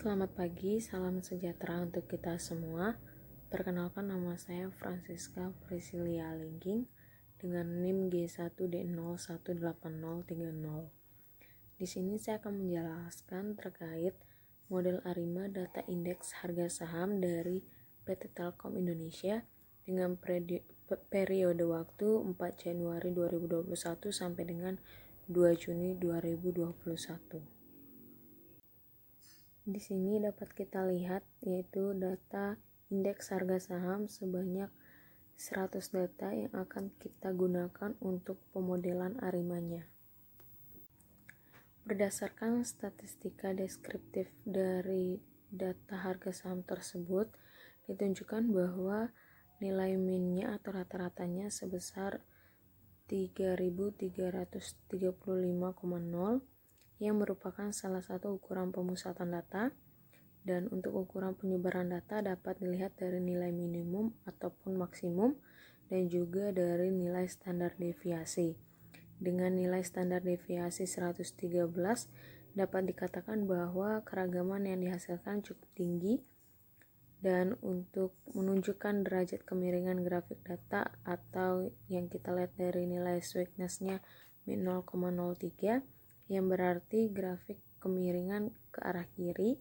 Selamat pagi, salam sejahtera untuk kita semua. Perkenalkan, nama saya Francisca Priscilia Lingging dengan NIM G1D018030. Di sini saya akan menjelaskan terkait model ARIMA data indeks harga saham dari PT Telkom Indonesia dengan periode waktu 4 Januari 2021 sampai dengan 2 Juni 2021. Di sini dapat kita lihat yaitu data indeks harga saham sebanyak 100 data yang akan kita gunakan untuk pemodelan ARIMA-nya. Berdasarkan statistika deskriptif dari data harga saham tersebut, ditunjukkan bahwa nilai min-nya atau rata-ratanya sebesar 3.335,0 yang merupakan salah satu ukuran pemusatan data, dan untuk ukuran penyebaran data dapat dilihat dari nilai minimum ataupun maksimum dan juga dari nilai standar deviasi. Dengan nilai standar deviasi 113 dapat dikatakan bahwa keragaman yang dihasilkan cukup tinggi, dan untuk menunjukkan derajat kemiringan grafik data atau yang kita lihat dari nilai sweetness-nya min 0,03 yang berarti grafik kemiringan ke arah kiri,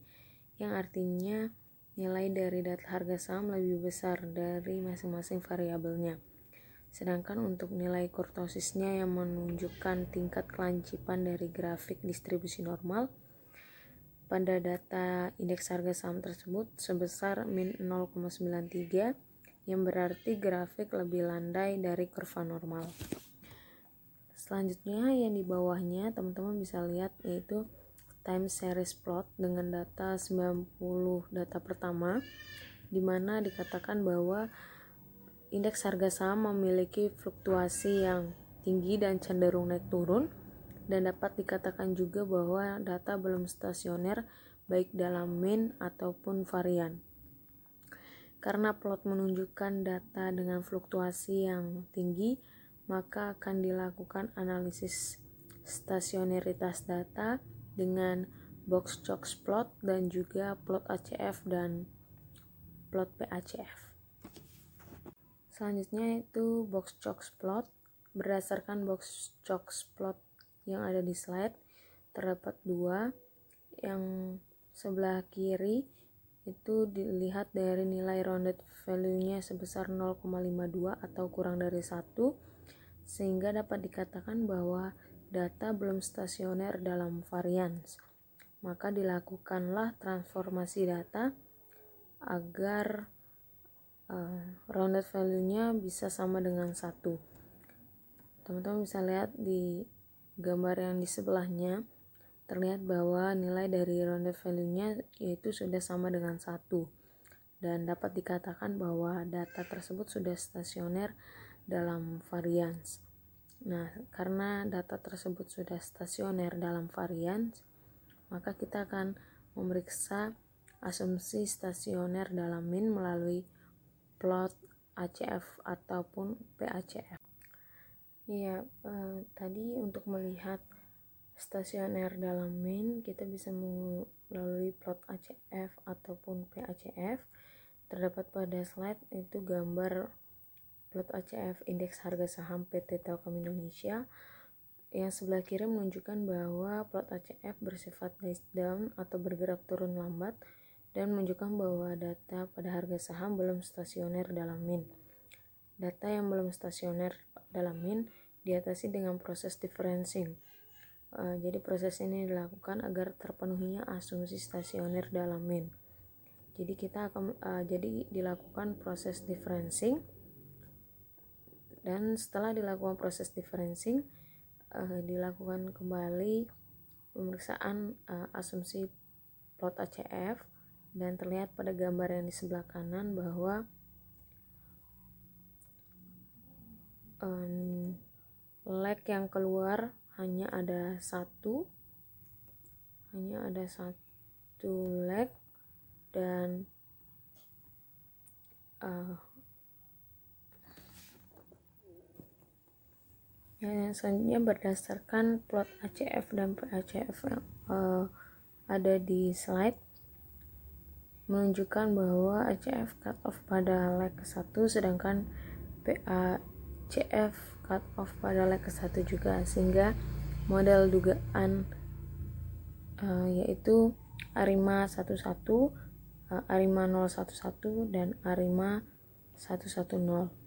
yang artinya nilai dari data harga saham lebih besar dari masing-masing variabelnya. Sedangkan untuk nilai kurtosisnya yang menunjukkan tingkat kelancipan dari grafik distribusi normal pada data indeks harga saham tersebut sebesar min 0,93 yang berarti grafik lebih landai dari kurva normal. Selanjutnya yang di bawahnya teman-teman bisa lihat yaitu time series plot dengan data 90 data pertama, di mana dikatakan bahwa indeks harga saham memiliki fluktuasi yang tinggi dan cenderung naik turun, dan dapat dikatakan juga bahwa data belum stasioner baik dalam mean ataupun varian. Karena plot menunjukkan data dengan fluktuasi yang tinggi, maka akan dilakukan analisis stasioneritas data dengan box-chox plot dan juga plot ACF dan plot PACF. Selanjutnya itu box-chox plot. Berdasarkan box-chox plot yang ada di slide, terdapat dua. Yang sebelah kiri itu dilihat dari nilai rounded value-nya sebesar 0,52 atau kurang dari 1, sehingga dapat dikatakan bahwa data belum stasioner dalam varians. Maka dilakukanlah transformasi data agar rounded value-nya bisa sama dengan 1. Teman-teman bisa lihat di gambar yang di sebelahnya, terlihat bahwa nilai dari rounded value-nya yaitu sudah sama dengan 1, dan dapat dikatakan bahwa data tersebut sudah stasioner dalam varians. Nah, karena data tersebut sudah stasioner dalam varians, maka kita akan memeriksa asumsi stasioner dalam mean melalui plot ACF ataupun PACF. Ya, tadi untuk melihat stasioner dalam mean kita bisa melalui plot ACF ataupun PACF. Terdapat pada slide itu gambar plot ACF indeks harga saham PT Telkom Indonesia. Yang sebelah kiri menunjukkan bahwa plot ACF bersifat nice down atau bergerak turun lambat dan menunjukkan bahwa data pada harga saham belum stasioner dalam mean. Data yang belum stasioner dalam mean diatasi dengan proses differencing. Jadi proses ini dilakukan agar terpenuhinya asumsi stasioner dalam mean. Jadi kita akan dilakukan proses differencing, dan setelah dilakukan proses differencing dilakukan kembali pemeriksaan asumsi plot ACF, dan terlihat pada gambar yang di sebelah kanan bahwa leg yang keluar hanya ada satu leg, dan yang selanjutnya berdasarkan plot ACF dan PACF yang ada di slide, menunjukkan bahwa ACF cut off pada leg ke-1 sedangkan PACF cut off pada leg ke-1 juga, sehingga model dugaan yaitu ARIMA 11, ARIMA 011 dan ARIMA 110.